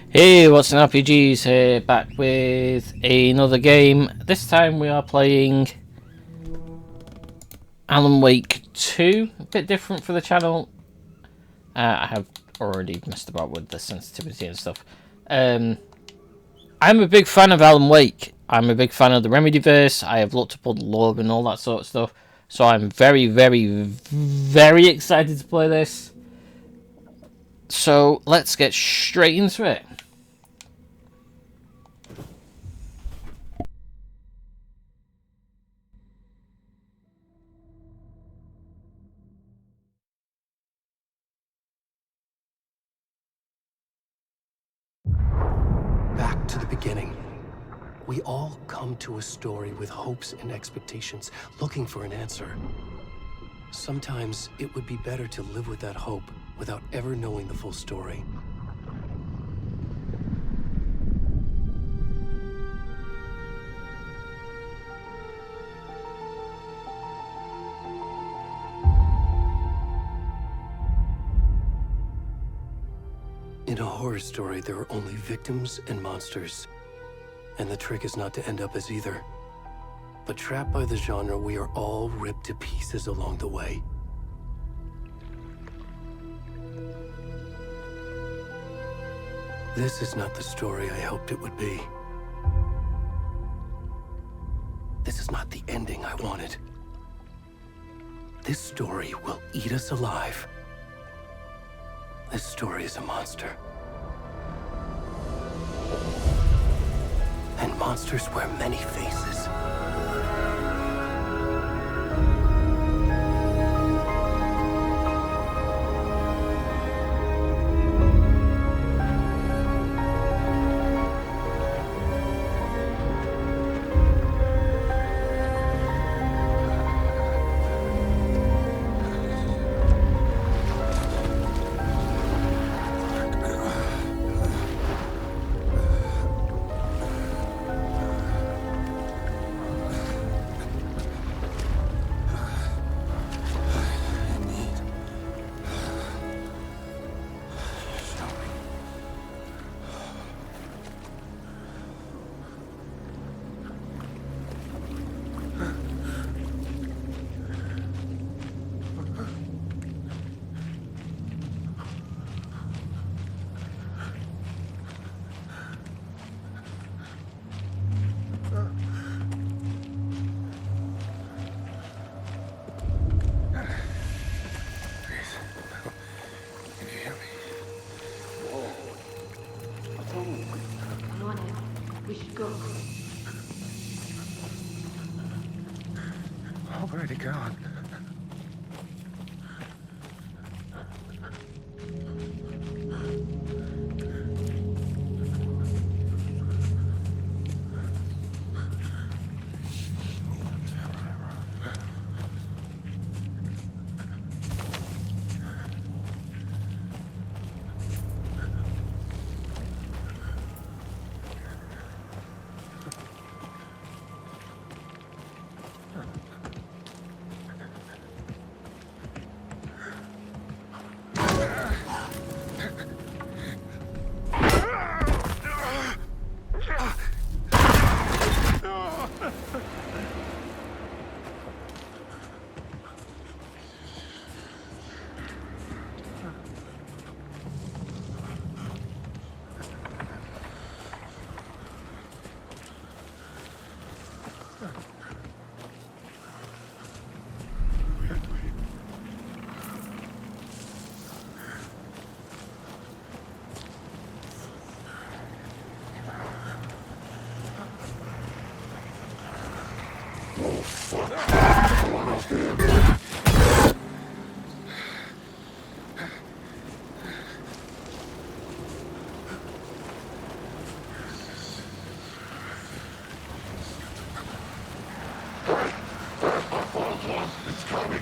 Hey, WatsonRPGs here, back with another game. This time we are playing Alan Wake 2, a bit different for the channel. I have already messed about with the sensitivity and stuff. I'm a big fan of Alan Wake. I'm a big fan of the Remedyverse. I have looked up all the lore and all that sort of stuff. So I'm very, very, very excited to play this. So let's get straight into it. Back to the beginning. We all come to a story with hopes and expectations, looking for an answer. Sometimes it would be better to live with that hope without ever knowing the full story. In a horror story, there are only victims and monsters. And the trick is not to end up as either. But trapped by the genre, we are all ripped to pieces along the way. This is not the story I hoped it would be. This is not the ending I wanted. This story will eat us alive. This story is a monster. And monsters wear many faces. Already gone. It's coming.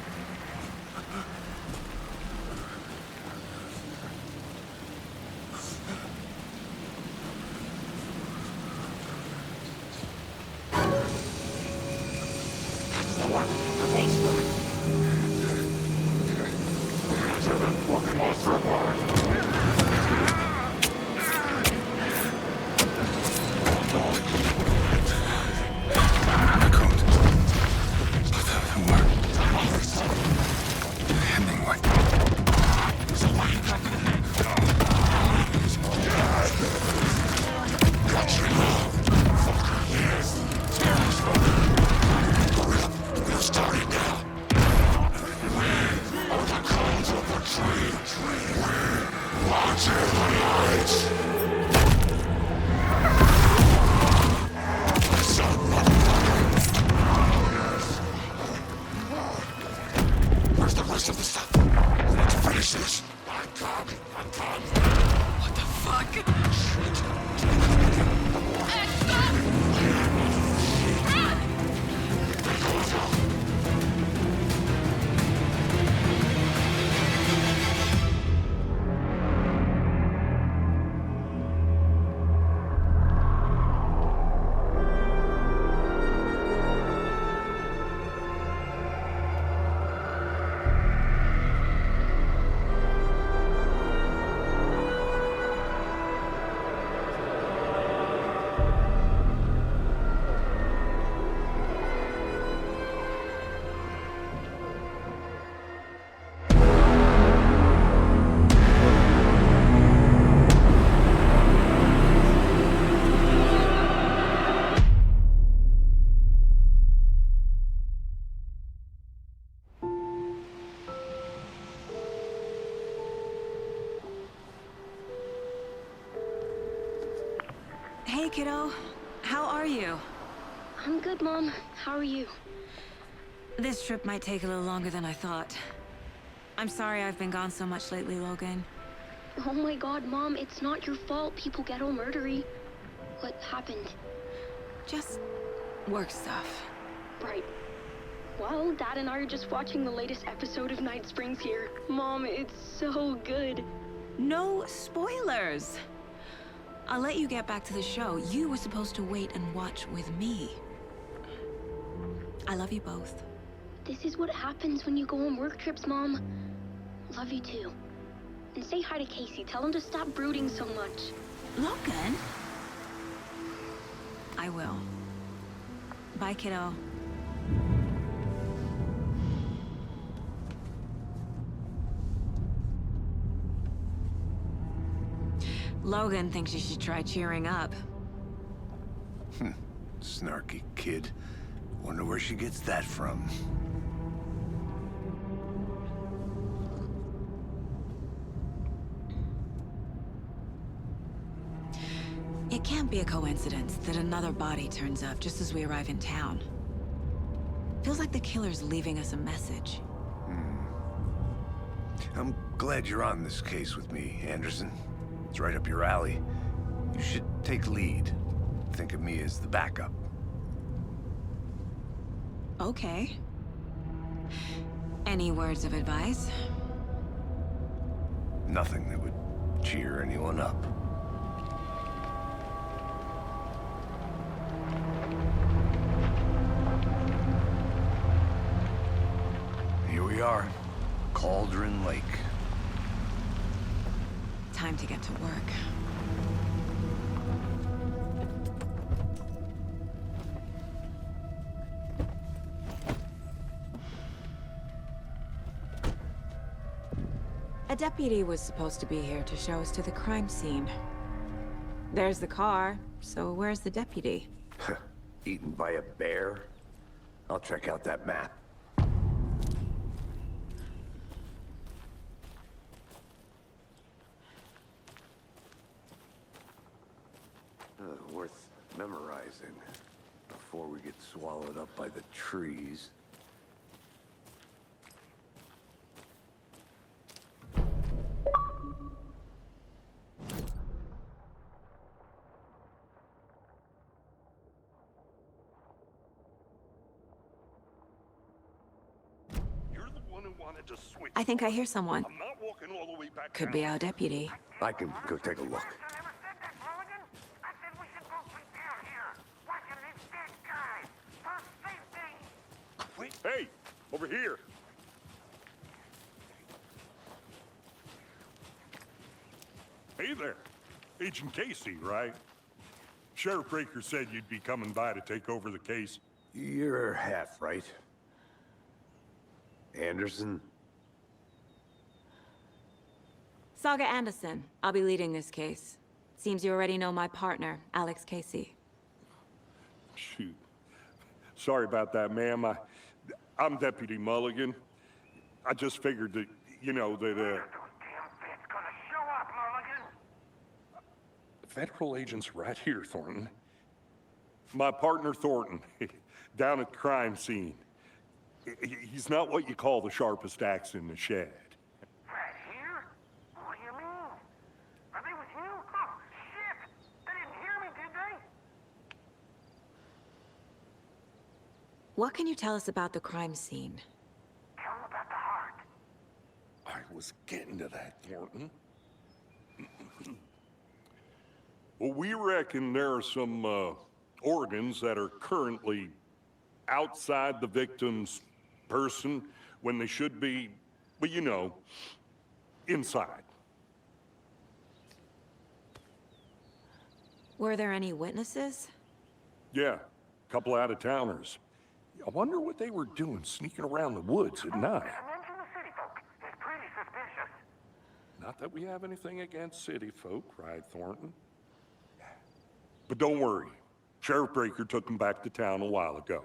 Facebook. Where's the rest of the stuff? We need to finish this. I'm coming. What the fuck? Hey, kiddo. How are you? I'm good, Mom. How are you? This trip might take a little longer than I thought. I'm sorry I've been gone so much lately, Logan. Oh my god, Mom, it's not your fault people get all murdery. What happened? Just work stuff. Right. Well, Dad and I are just watching the latest episode of Night Springs here. Mom, it's so good. No spoilers! I'll let you get back to the show. You were supposed to wait and watch with me. I love you both. This is what happens when you go on work trips, Mom. Love you too. And say hi to Casey. Tell him to stop brooding so much. Logan? I will. Bye, kiddo. Logan thinks you should try cheering up. Snarky kid. Wonder where she gets that from. It can't be a coincidence that another body turns up just as we arrive in town. Feels like the killer's leaving us a message. I'm glad you're on this case with me, Anderson. It's right up your alley. You should take lead. Think of me as the backup. Okay. Any words of advice? Nothing that would cheer anyone up. Here we are. Cauldron Lake. Time to get to work. A deputy was supposed to be here to show us to the crime scene. There's the car, so where's the deputy? Eaten by a bear? I'll check out that map. Worth memorizing before we get swallowed up by the trees. You're the one who wanted to switch. I think I hear someone. I'm not walking all the way back. Could be our deputy. I can go take a look. Wait. Hey, over here. Hey there. Agent Casey, right? Sheriff Breaker said you'd be coming by to take over the case. You're half right. Anderson? Saga Anderson. I'll be leading this case. Seems you already know my partner, Alex Casey. Shoot. Sorry about that, ma'am. I'm Deputy Mulligan. I just figured that, you know, that, Federal agents right here, Thornton. My partner, Thornton, down at the crime scene. He's not what you call the sharpest axe in the shed. Right here? What do you mean? Are they with you? Oh, shit! They didn't hear me, did they? What can you tell us about the crime scene? Tell them about the heart. I was getting to that, Thornton. Well, we reckon there are some organs that are currently outside the victim's person when they should be, well, you know, inside. Were there any witnesses? Yeah, a couple out-of-towners. I wonder what they were doing sneaking around the woods at night. Mention the city folk. It's pretty suspicious. Not that we have anything against city folk, right, Thornton? But don't worry. Sheriff Breaker took them back to town a while ago.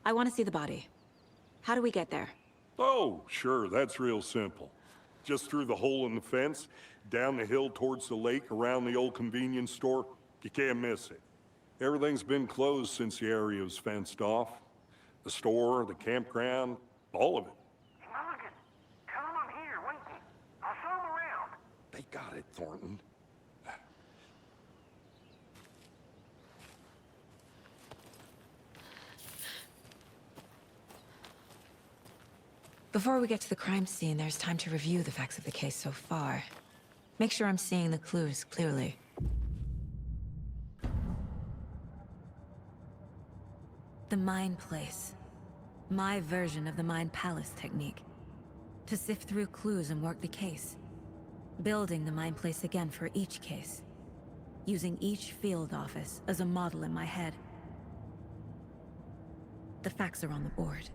I want to see the body. How do we get there? Oh, sure, that's real simple. Just through the hole in the fence, down the hill towards the lake, around the old convenience store. You can't miss it. Everything's been closed since the area was fenced off. The store, the campground, all of it. Mulligan, tell them I'm here, waiting. I'll show them around. They got it, Thornton. Before we get to the crime scene, there's time to review the facts of the case so far. Make sure I'm seeing the clues clearly. The Mind Place. My version of the Mind Palace technique. To sift through clues and work the case. Building the Mind Place again for each case. Using each field office as a model in my head. The facts are on the board.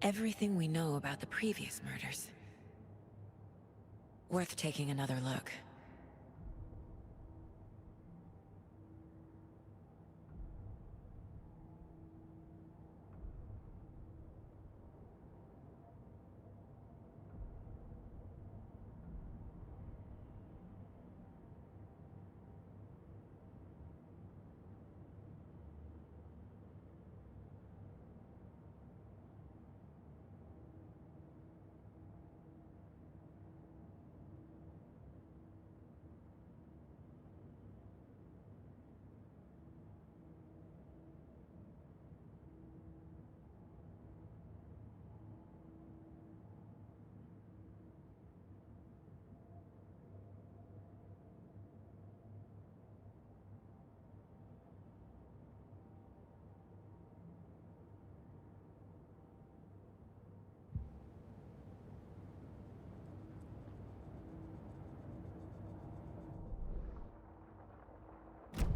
Everything we know about the previous murders. Worth taking another look.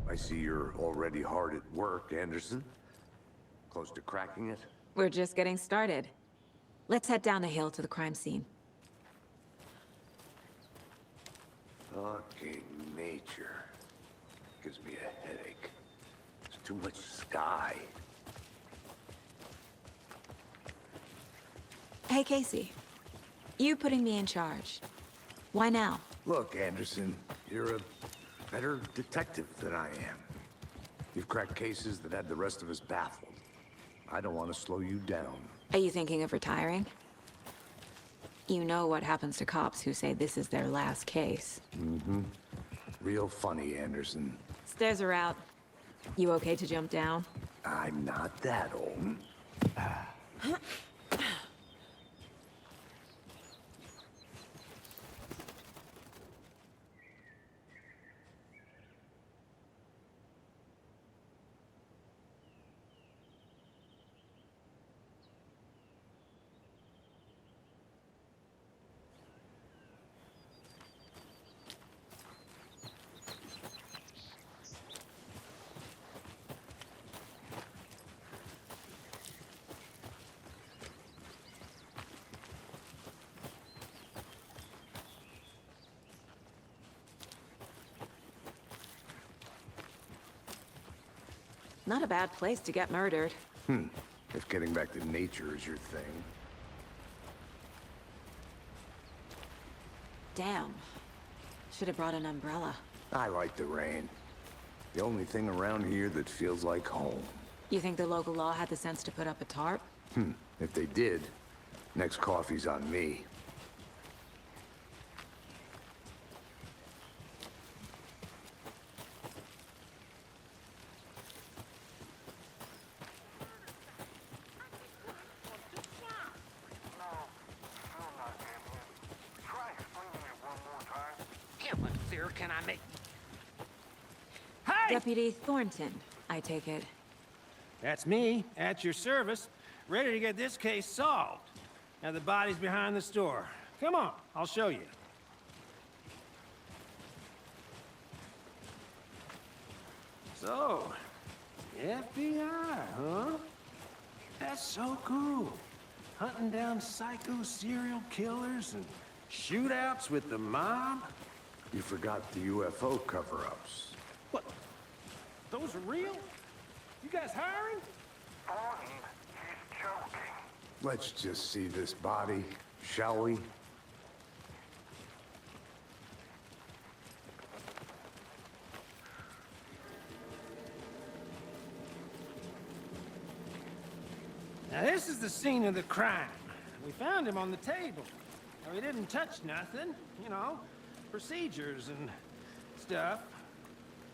I see you're already hard at work, Anderson. Close to cracking it? We're just getting started. Let's head down the hill to the crime scene. Fucking nature. Gives me a headache. There's too much sky. Hey, Casey. You putting me in charge. Why now? Look, Anderson, you're a better detective than I am. You've cracked cases that had the rest of us baffled. I don't want to slow you down. Are you thinking of retiring? You know what happens to cops who say this is their last case. Mm-hmm. Real funny, Anderson. Stairs are out. You okay to jump down? I'm not that old. Not a bad place to get murdered. If getting back to nature is your thing. Damn. Should have brought an umbrella. I like the rain. The only thing around here that feels like home. You think the local law had the sense to put up a tarp? If they did, next coffee's on me. Yeah, what fear can I make? Hey! Deputy Thornton, I take it. That's me, at your service, ready to get this case solved. Now the body's behind the store. Come on, I'll show you. So, FBI, huh? That's so cool. Hunting down psycho serial killers and shootouts with the mob? You forgot the UFO cover-ups. What? Those are real? You guys hiring? Bonnie, he's joking. Let's just see this body, shall we? Now this is the scene of the crime. We found him on the table. Now, he didn't touch nothing, you know, procedures and stuff.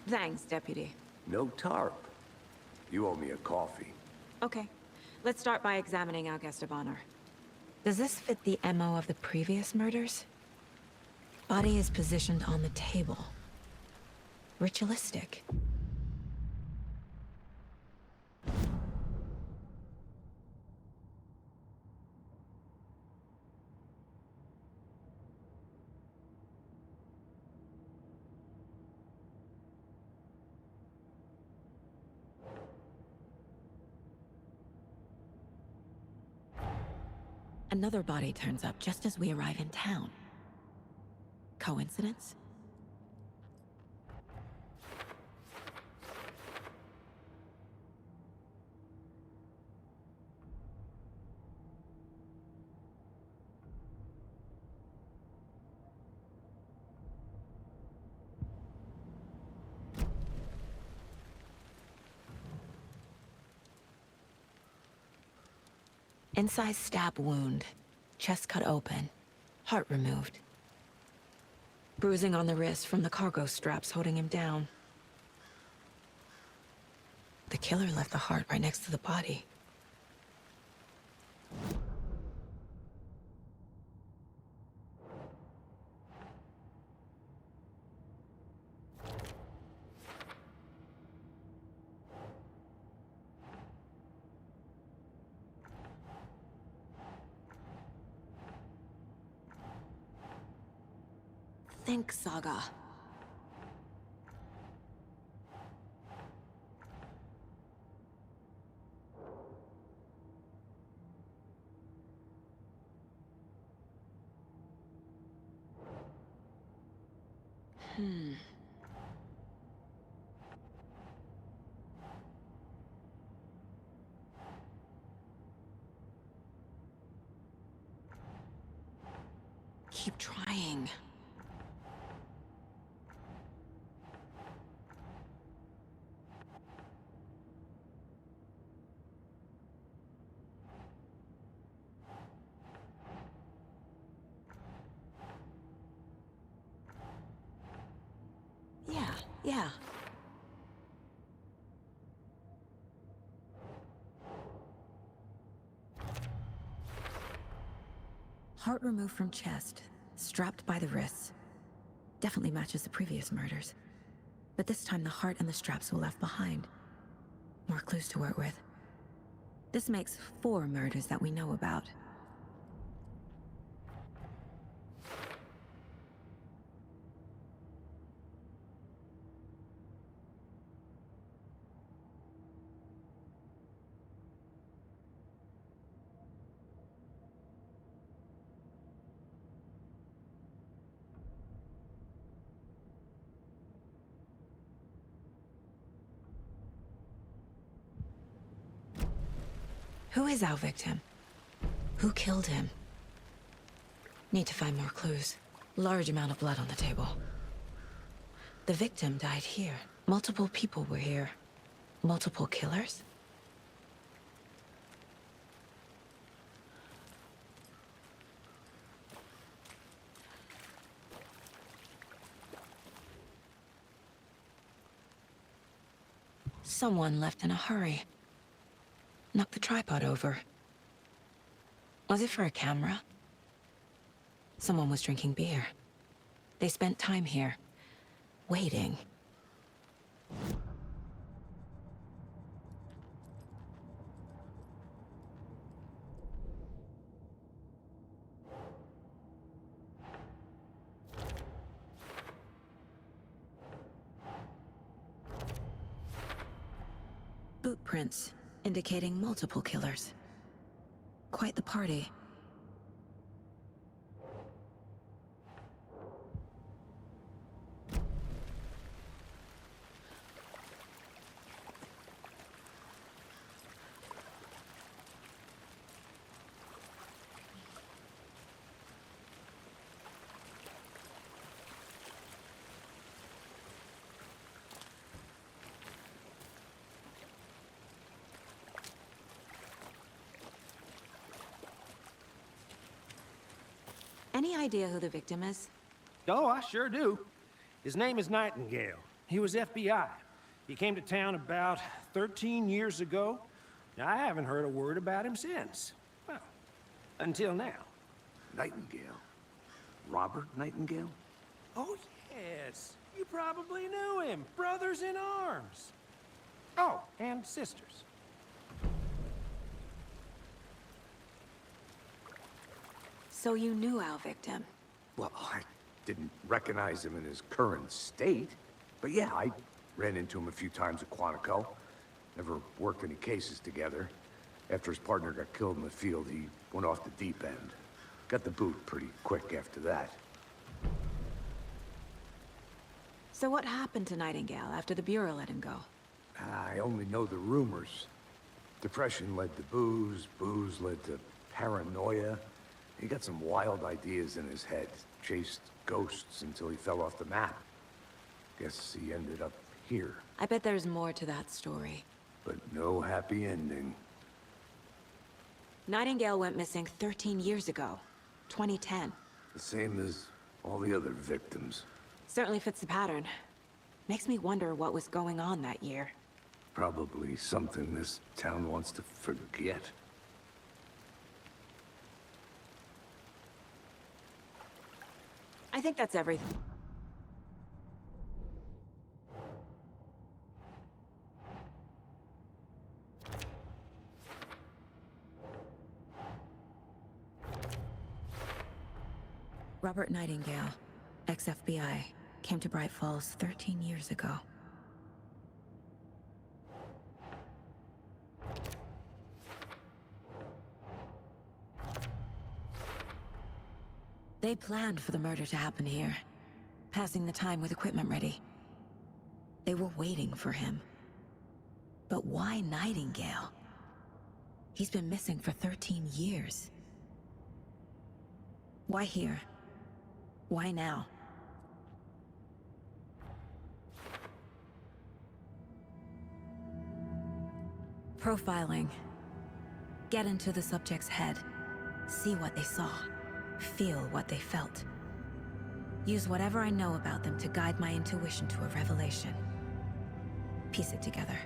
Thanks, Deputy. No tarp. You owe me a coffee. Okay. Let's start by examining our guest of honor. Does this fit the MO of the previous murders? Body is positioned on the table. Ritualistic. Another body turns up just as we arrive in town. Coincidence? Incised stab wound, chest cut open, heart removed. Bruising on the wrist from the cargo straps holding him down. The killer left the heart right next to the body. Think, Saga. Keep trying. Yeah. Heart removed from chest, strapped by the wrists. Definitely matches the previous murders. But this time the heart and the straps were left behind. More clues to work with. This makes 4 murders that we know about. Who is our victim? Who killed him? Need to find more clues. Large amount of blood on the table. The victim died here. Multiple people were here. Multiple killers? Someone left in a hurry. Knocked the tripod over. Was it for a camera? Someone was drinking beer. They spent time here, waiting. Boot prints, indicating multiple killers. Quite the party. Any idea who the victim is? Oh, I sure do. His name is Nightingale. He was FBI. He came to town about 13 years ago. Now, I haven't heard a word about him since. Well, until now. Nightingale? Robert Nightingale? Oh, yes. You probably knew him. Brothers in arms. Oh, and sisters. So you knew our victim? Well, I didn't recognize him in his current state. But yeah, I ran into him a few times at Quantico. Never worked any cases together. After his partner got killed in the field, he went off the deep end. Got the boot pretty quick after that. So what happened to Nightingale after the Bureau let him go? I only know the rumors. Depression led to booze, booze led to paranoia. He got some wild ideas in his head, chased ghosts until he fell off the map. Guess he ended up here. I bet there's more to that story. But no happy ending. Nightingale went missing 13 years ago. 2010. The same as all the other victims. Certainly fits the pattern. Makes me wonder what was going on that year. Probably something this town wants to forget. I think that's everything. Robert Nightingale, ex-FBI, came to Bright Falls 13 years ago. They planned for the murder to happen here, passing the time with equipment ready. They were waiting for him. But why Nightingale? He's been missing for 13 years. Why here? Why now? Profiling. Get into the subject's head. See what they saw. Feel what they felt. Use whatever I know about them to guide my intuition to a revelation. Piece it together.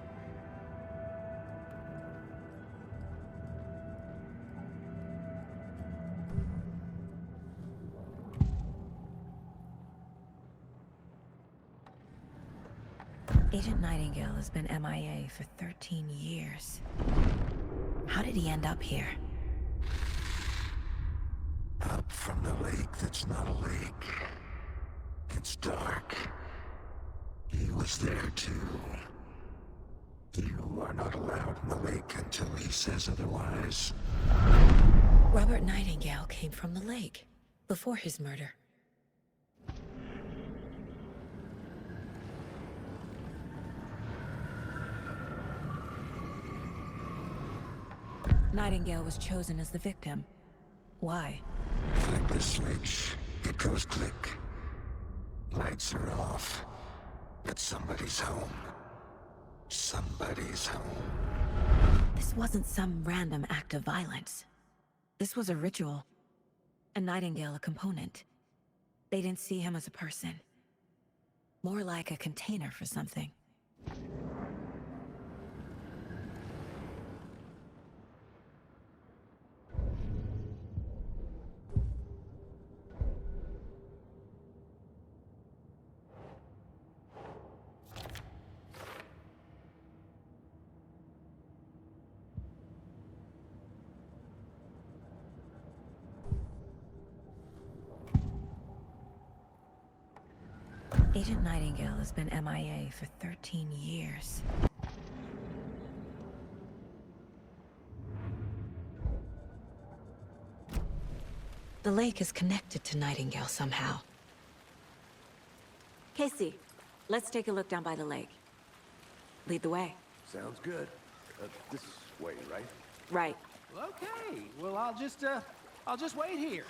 Agent Nightingale has been MIA for 13 years. How did he end up here? Up from the lake that's not a lake. It's dark. He was there too. You are not allowed in the lake until he says otherwise. Robert Nightingale came from the lake, before his murder. Nightingale was chosen as the victim. Why? Flick the switch. It goes click. Lights are off. But somebody's home. Somebody's home. This wasn't some random act of violence. This was a ritual. A Nightingale a component. They didn't see him as a person. More like a container for something. Agent Nightingale has been MIA for 13 years. The lake is connected to Nightingale somehow. Casey, let's take a look down by the lake. Lead the way. Sounds good. This way, right? Right. Okay, well, I'll just wait here.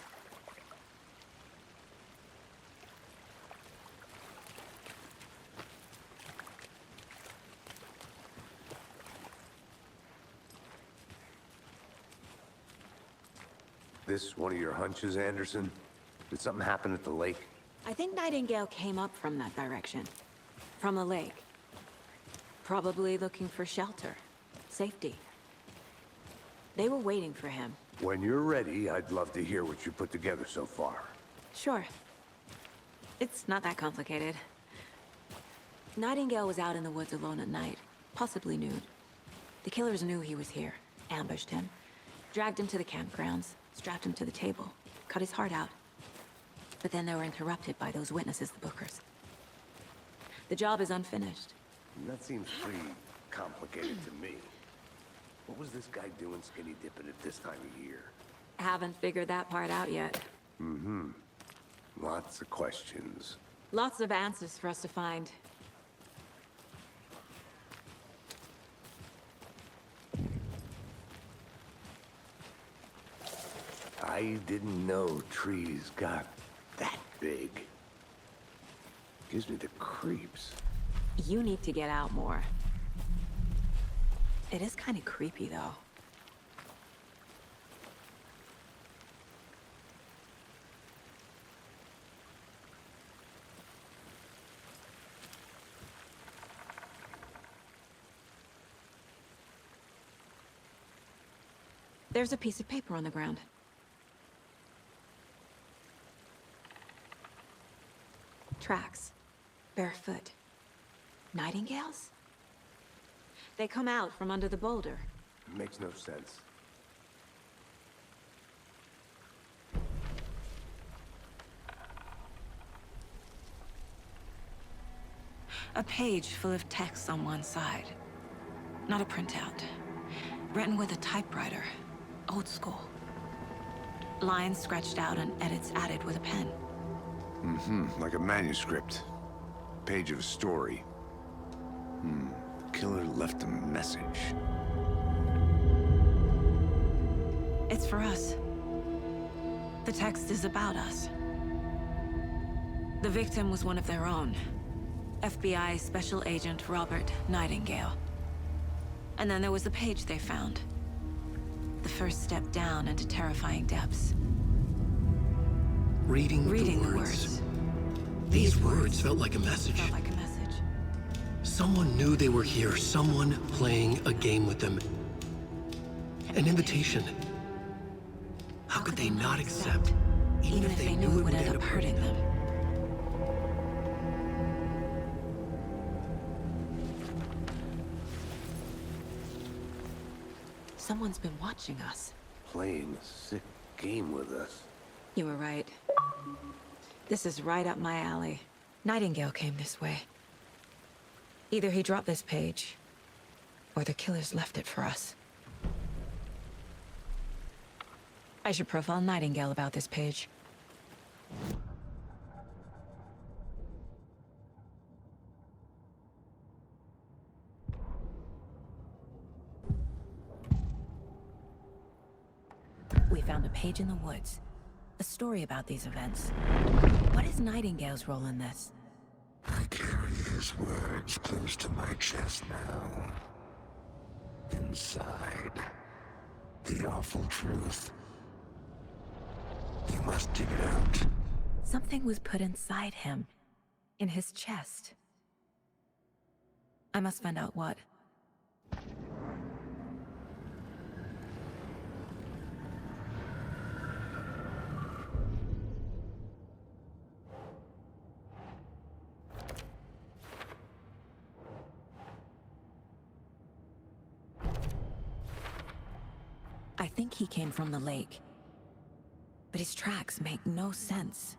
This one of your hunches, Anderson? Did something happen at the lake? I think Nightingale came up from that direction. From the lake. Probably looking for shelter. Safety. They were waiting for him. When you're ready, I'd love to hear what you put together so far. Sure. It's not that complicated. Nightingale was out in the woods alone at night, possibly nude. The killers knew he was here, ambushed him, dragged him to the campgrounds, strapped him to the table, cut his heart out. But then they were interrupted by those witnesses, the Bookers. The job is unfinished. That seems pretty complicated to me. What was this guy doing skinny dipping at this time of year? Haven't figured that part out yet. Mm-hmm. Lots of questions. Lots of answers for us to find. I didn't know trees got that big. Gives me the creeps. You need to get out more. It is kind of creepy, though. There's a piece of paper on the ground. Tracks. Barefoot. Nightingales? They come out from under the boulder. Makes no sense. A page full of text on one side. Not a printout. Written with a typewriter. Old school. Lines scratched out and edits added with a pen. Mm-hmm, like a manuscript. Page of a story. Killer left a message. It's for us. The text is about us. The victim was one of their own. FBI Special Agent Robert Nightingale. And then there was the page they found. The first step down into terrifying depths. Reading the the words. These words felt like a message. Felt like a message. Someone knew they were here, someone playing a game with them. An invitation. How could they not accept, even if they knew it would end up hurting them? Someone's been watching us. Playing a sick game with us. You were right. This is right up my alley. Nightingale came this way. Either he dropped this page, or the killers left it for us. I should profile Nightingale about this page. We found a page in the woods. A story about these events. What is Nightingale's role in this? I carry his words close to my chest now. Inside, the awful truth. You must dig it out. Something was put inside him. In his chest. I must find out what. I think he came from the lake. But his tracks make no sense.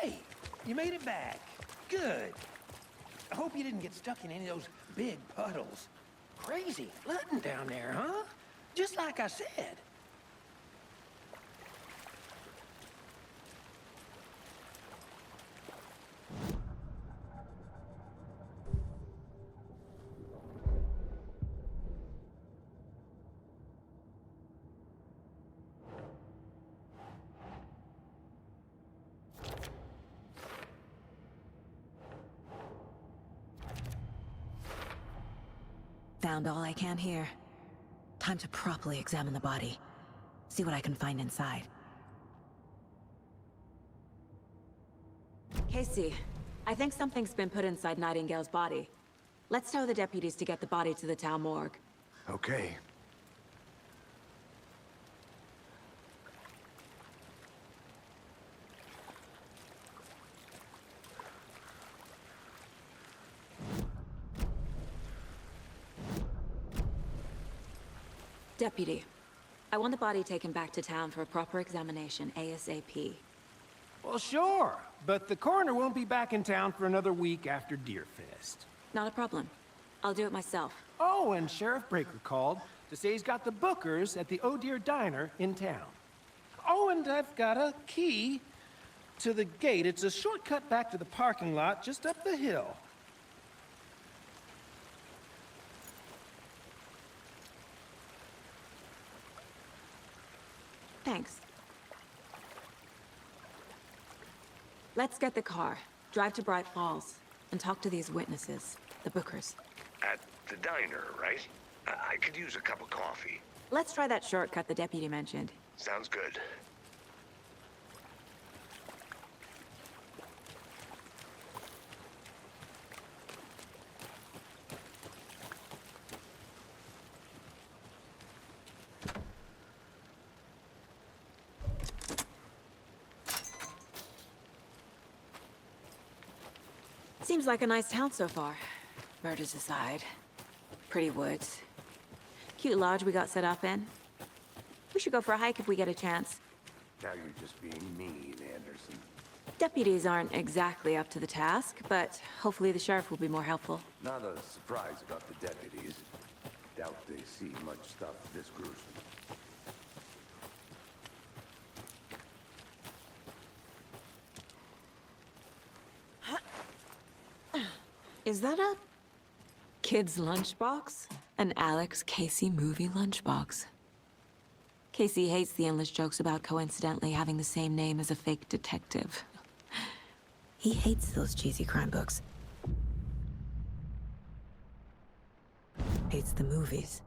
Hey, you made it back. Good. I hope you didn't get stuck in any of those big puddles. Crazy flooding down there, huh? Just like I said. Found all I can here. Time to properly examine the body. See what I can find inside. Casey, I think something's been put inside Nightingale's body. Let's tell the deputies to get the body to the town morgue. Okay. Deputy, I want the body taken back to town for a proper examination ASAP. Well, sure, but the coroner won't be back in town for another week after Deerfest. Not a problem. I'll do it myself. Oh, and Sheriff Breaker called to say he's got the Bookers at the Oh Dear Diner in town. Oh, and I've got a key to the gate. It's a shortcut back to the parking lot just up the hill. Thanks. Let's get the car, drive to Bright Falls, and talk to these witnesses, the Bookers. At the diner, right? I could use a cup of coffee. Let's try that shortcut the deputy mentioned. Sounds good. Seems like a nice town so far. Murders aside. Pretty woods. Cute lodge we got set up in. We should go for a hike if we get a chance. Now you're just being mean, Anderson. Deputies aren't exactly up to the task, but hopefully the sheriff will be more helpful. Not a surprise about the deputies. Doubt they see much stuff this gruesome. Is that a kid's lunchbox? An Alex Casey movie lunchbox. Casey hates the endless jokes about coincidentally having the same name as a fake detective. He hates those cheesy crime books. hates the movies.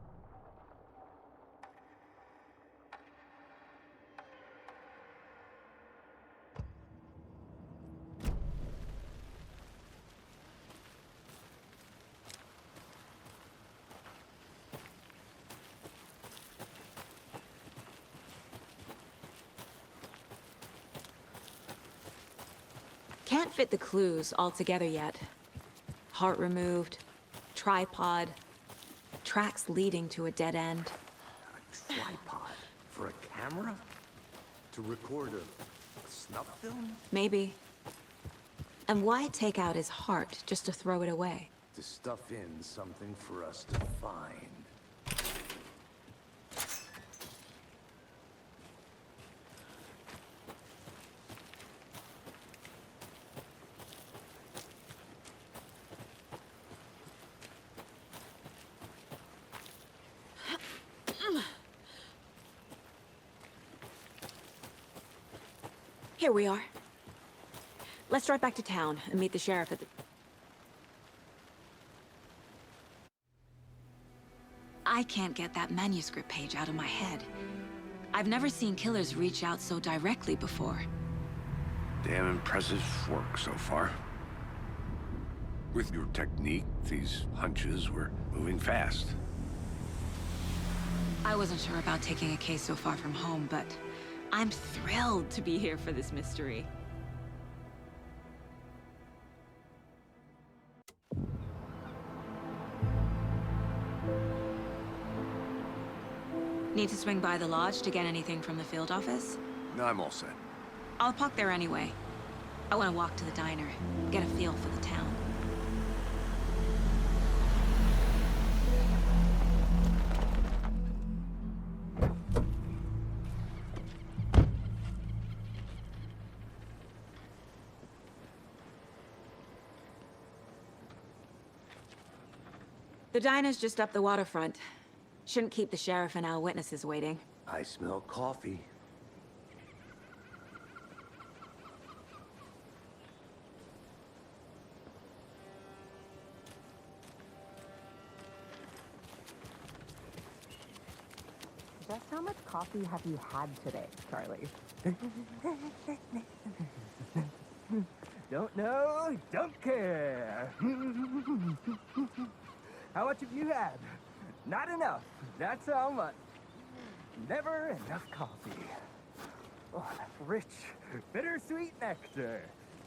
Can't fit the clues all together yet. Heart removed, tripod, tracks leading to a dead end. A tripod? For a camera? To record a snuff film? Maybe. And why take out his heart just to throw it away? To stuff in something for us to find. Here we are. Let's drive back to town and meet the sheriff at the... I can't get that manuscript page out of my head. I've never seen killers reach out so directly before. Damn impressive work so far. With your technique, these hunches were moving fast. I wasn't sure about taking a case so far from home, but I'm thrilled to be here for this mystery. Need to swing by the lodge to get anything from the field office? No, I'm all set. I'll park there anyway. I want to walk to the diner, get a feel for the town. The diner's just up the waterfront. Shouldn't keep the sheriff and our witnesses waiting. I smell coffee. Just how much coffee have you had today, Charlie? Don't know, don't care. How much have you had? Not enough. That's how much. Never enough coffee. Oh, that rich, bittersweet nectar.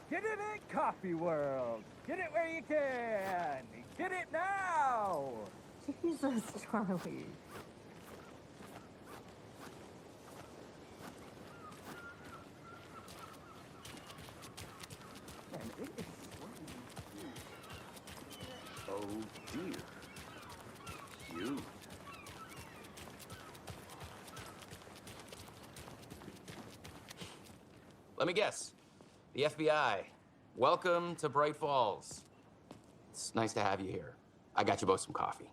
Get it at Coffee World. Get it where you can. Get it now. Jesus, Charlie. Man, it is Oh dear. You. Let me guess. The FBI. Welcome to Bright Falls. It's nice to have you here. I got you both some coffee.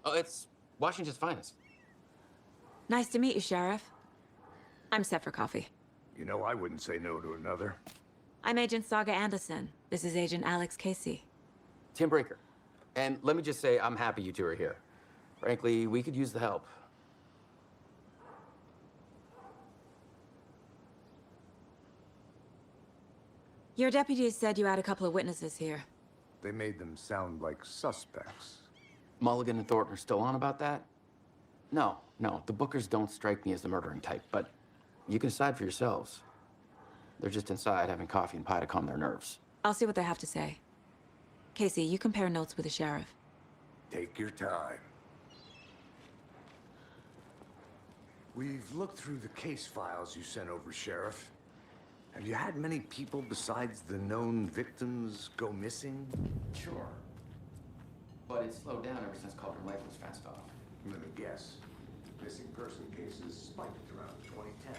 Oh, it's Washington's finest. Nice to meet you, Sheriff. I'm set for coffee. You know, I wouldn't say no to another. I'm Agent Saga Anderson. This is Agent Alex Casey. Tim Brinker. And let me just say, I'm happy you two are here. Frankly, we could use the help. Your deputies said you had a couple of witnesses here. They made them sound like suspects. Mulligan and Thornton are still on about that? No, the Bookers don't strike me as the murdering type, but you can decide for yourselves. They're just inside having coffee and pie to calm their nerves. I'll see what they have to say. Casey, you compare notes with the sheriff. Take your time. We've looked through the case files you sent over, Sheriff. Have you had many people besides the known victims go missing? Sure. But it's slowed down ever since Calder Lake was fenced off. Let me guess. Missing person cases spiked around 2010.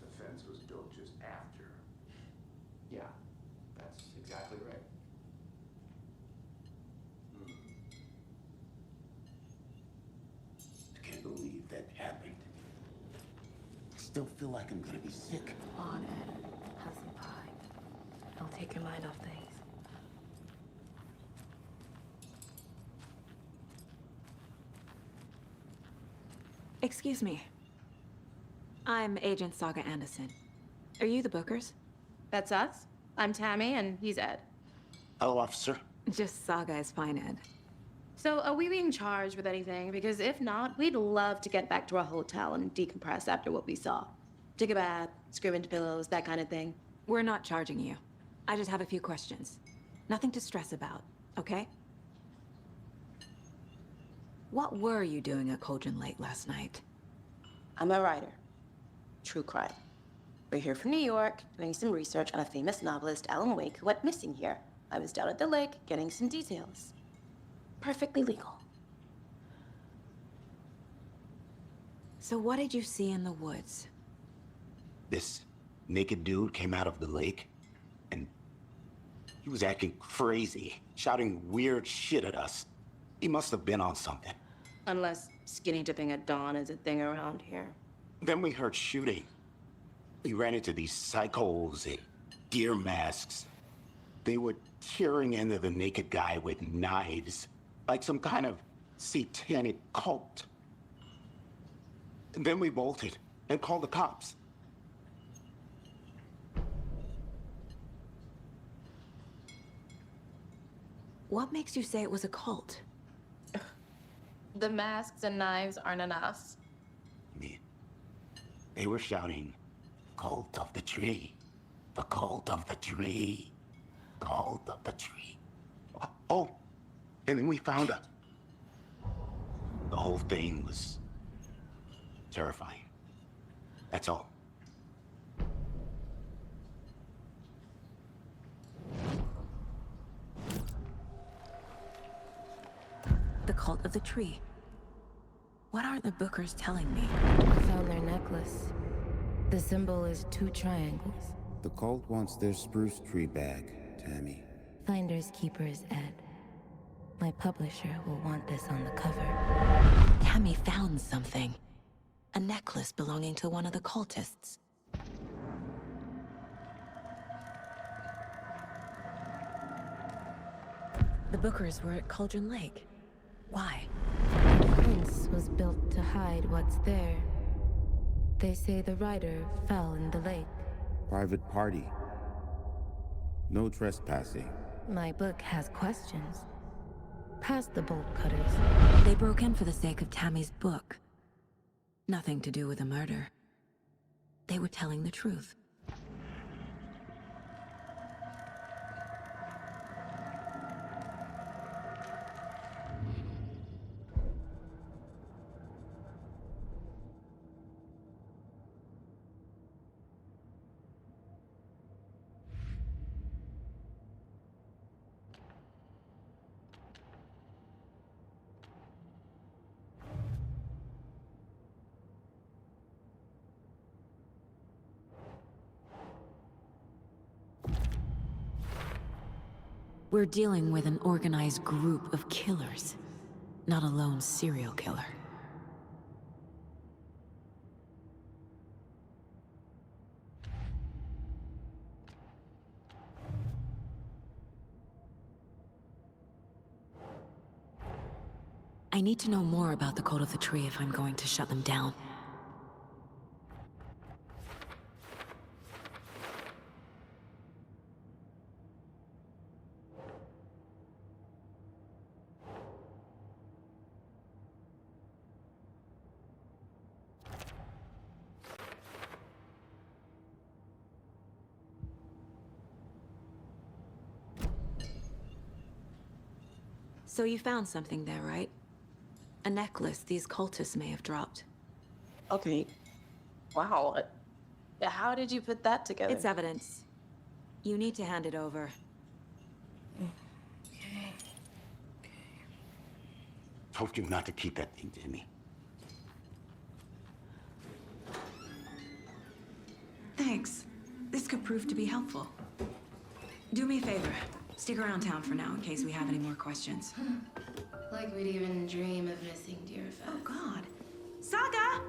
The fence was built just after. Yeah, that's exactly right. I can't believe that happened. I still feel like I'm gonna be sick. Come on, Ed. Have some pie. Don't take your mind off things. Excuse me. I'm Agent Saga Anderson. Are you the Bookers? That's us. I'm Tammy, and he's Ed. Hello, officer. Just Saga is fine, Ed. So, are we being charged with anything? Because if not, we'd love to get back to our hotel and decompress after what we saw. Take a bath, scream into pillows, that kind of thing. We're not charging you. I just have a few questions. Nothing to stress about, okay? What were you doing at Cauldron Lake last night? I'm a writer. True crime. We're here from New York, doing some research on a famous novelist, Alan Wake, who went missing here. I was down at the lake, getting some details. Perfectly legal. So what did you see in the woods? This naked dude came out of the lake, and he was acting crazy, shouting weird shit at us. He must have been on something. Unless skinny dipping at dawn is a thing around here. Then we heard shooting. We ran into these psychos in deer masks. They were tearing into the naked guy with knives, like some kind of satanic cult. And then we bolted and called the cops. What makes you say it was a cult? The masks and knives aren't enough. They were shouting, "Cult of the tree, the cult of the tree, cult of the tree." Oh, and then we found her. The whole thing was terrifying. That's all. The cult of the tree. What are the Bookers telling me? I found their necklace. The symbol is 2 triangles. The cult wants their spruce tree back, Tammy. Finders keepers, Ed. My publisher will want this on the cover. Tammy found something. A necklace belonging to one of the cultists. The Bookers were at Cauldron Lake. Why? The prince was built to hide what's there. They say the rider fell in the lake. Private party. No trespassing. My book has questions. Past the bolt cutters. They broke in for the sake of Tammy's book. Nothing to do with a murder. They were telling the truth. We're dealing with an organized group of killers, not a lone serial killer. I need to know more about the Cult of the Tree if I'm going to shut them down. So you found something there, right? A necklace these cultists may have dropped. Okay. Wow. How did you put that together? It's evidence. You need to hand it over. Told you not to keep that thing to me. Thanks. This could prove to be helpful. Do me a favor. Stick around town for now in case we have any more questions. Like we'd even dream of missing dear Fest. Oh, God. Saga!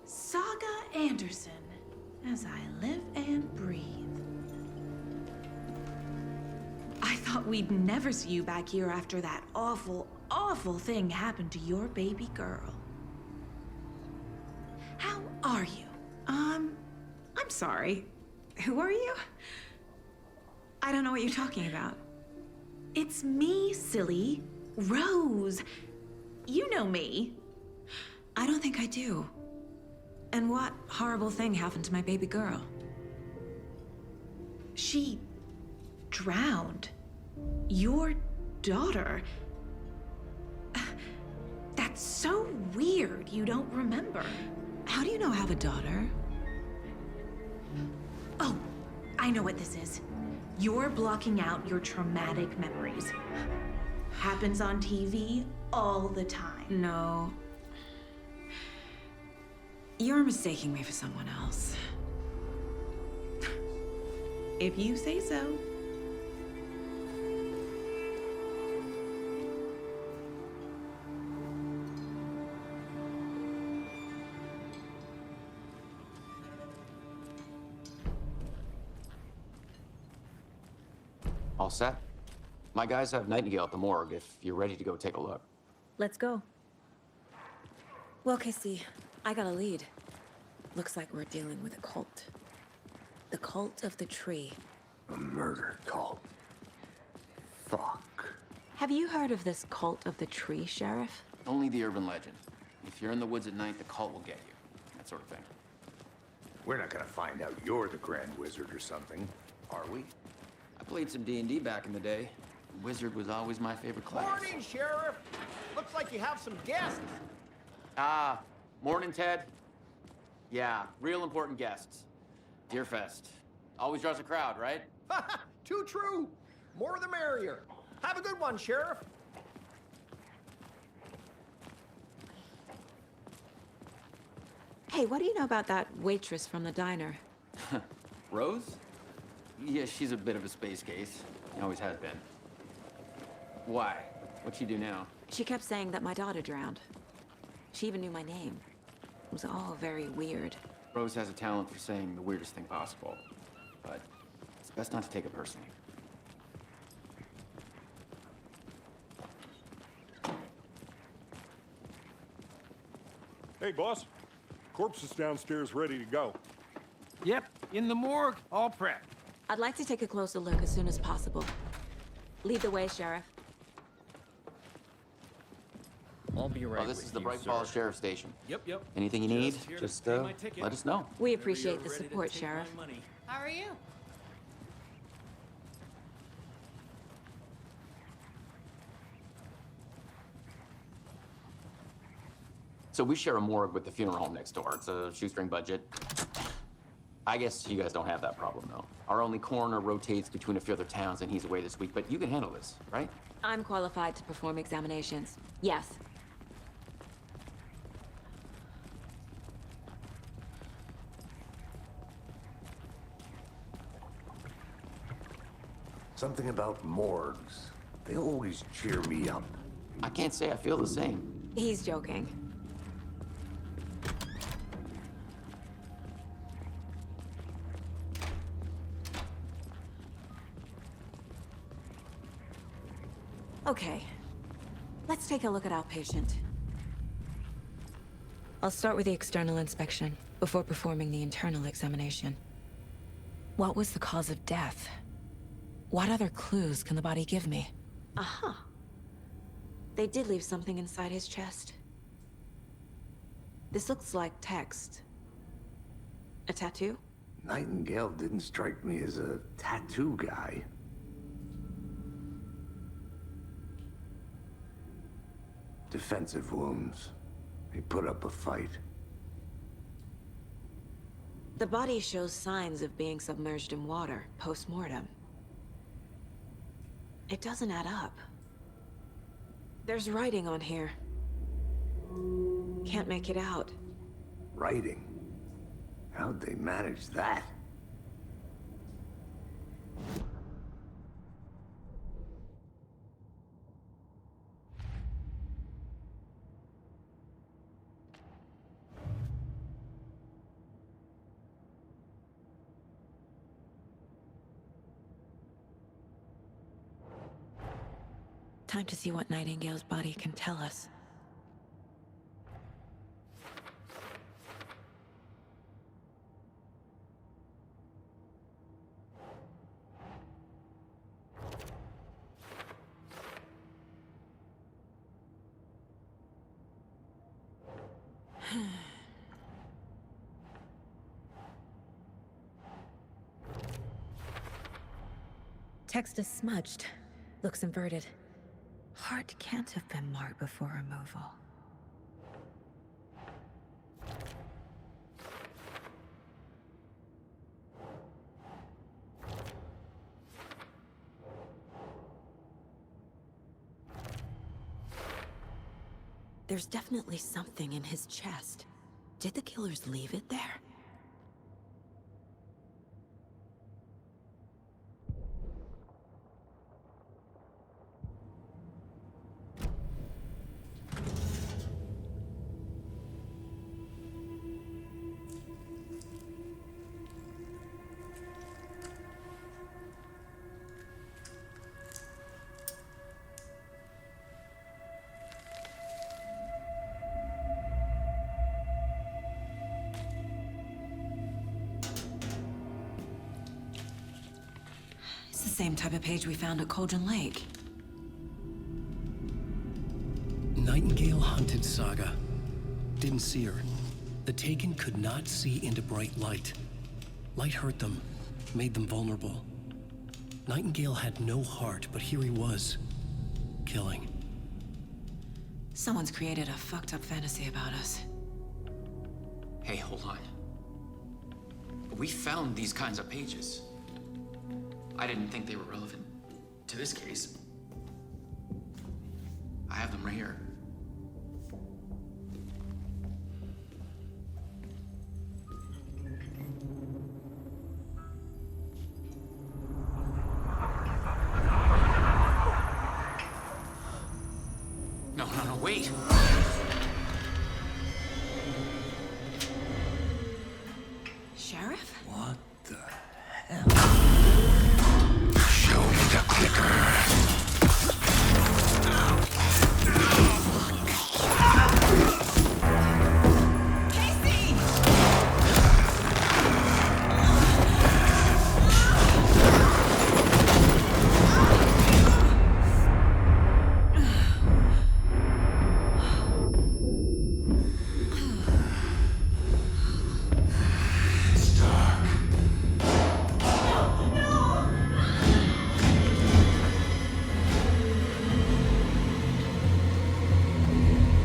Saga Anderson. As I live and breathe. I thought we'd never see you back here after that awful, awful thing happened to your baby girl. How are you? I'm sorry. Who are you? I don't know what you're talking about. It's me, silly. Rose. You know me. I don't think I do. And what horrible thing happened to my baby girl? She drowned. Your daughter. That's so weird you don't remember. How do you know I have a daughter? Oh, I know what this is. You're blocking out your traumatic memories. Happens on TV all the time. No. You're mistaking me for someone else. If you say so. All set? My guys have Nightingale at the morgue if you're ready to go take a look. Let's go. Well, Casey, I got a lead. Looks like we're dealing with a cult. The cult of the tree. A murder cult. Fuck. Have you heard of this cult of the tree, Sheriff? Only the urban legend. If you're in the woods at night, the cult will get you. That sort of thing. We're not gonna find out you're the Grand Wizard or something, are we? I played some D&D back in the day. Wizard was always my favorite class. Morning, Sheriff. Looks like you have some guests. Ah, morning, Ted. Yeah, real important guests. Deerfest. Always draws a crowd, right? Too true. More the merrier. Have a good one, Sheriff. Hey, what do you know about that waitress from the diner? Rose? Yeah, she's a bit of a space case. Always has been. Why? What'd she do now? She kept saying that my daughter drowned. She even knew my name. It was all very weird. Rose has a talent for saying the weirdest thing possible. But it's best not to take it personally. Hey, boss. Corpse is downstairs ready to go. Yep, in the morgue, all prepped. I'd like to take a closer look as soon as possible. Lead the way, Sheriff. I'll be right Oh, this with is the you, Bright sir. Falls Sheriff Station. Yep. Anything you need, here to just pay my ticket. let us know. We appreciate the support, Sheriff. How are you? So we share a morgue with the funeral home next door. It's a shoestring budget. I guess you guys don't have that problem, though. Our only coroner rotates between a few other towns, and he's away this week, but you can handle this, right? I'm qualified to perform examinations. Yes. Something about morgues. They always cheer me up. I can't say I feel the same. He's joking. Okay. Let's take a look at our patient. I'll start with the external inspection before performing the internal examination. What was the cause of death? What other clues can the body give me? Aha. They did leave something inside his chest. This looks like text. A tattoo? Nightingale didn't strike me as a tattoo guy. Defensive wounds. He put up a fight. The body shows signs of being submerged in water post-mortem. It doesn't add up. There's writing on here. Can't make it out. Writing? How'd they manage that? Time to see what Nightingale's body can tell us. Text is smudged. Looks inverted. Heart can't have been marked before removal. There's definitely something in his chest. Did the killers leave it there? It's the same type of page we found at Cauldron Lake. Nightingale hunted Saga. Didn't see her. The Taken could not see into bright light. Light hurt them, made them vulnerable. Nightingale had no heart, but here he was, killing. Someone's created a fucked up fantasy about us. Hey, hold on. We found these kinds of pages. I didn't think they were relevant to this case. I have them right here. No, wait! Sheriff? What the hell? Show me the clicker.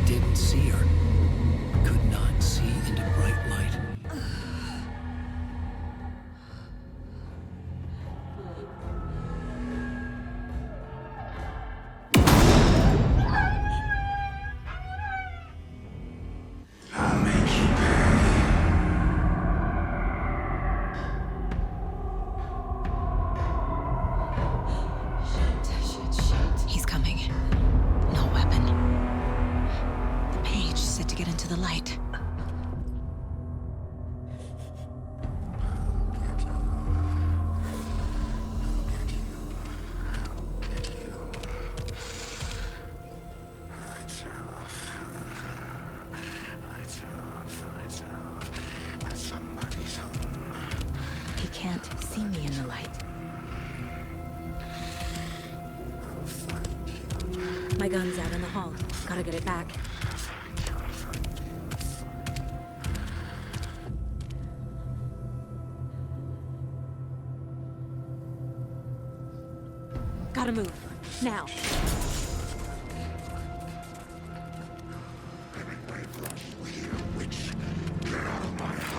Didn't see her. Could not see into bright light. He's coming. No weapon. The page said to get into the light. He can't see me in the light. My gun's out in the hall. Gotta get it back. Gotta move. Now. Witch, get out of my house.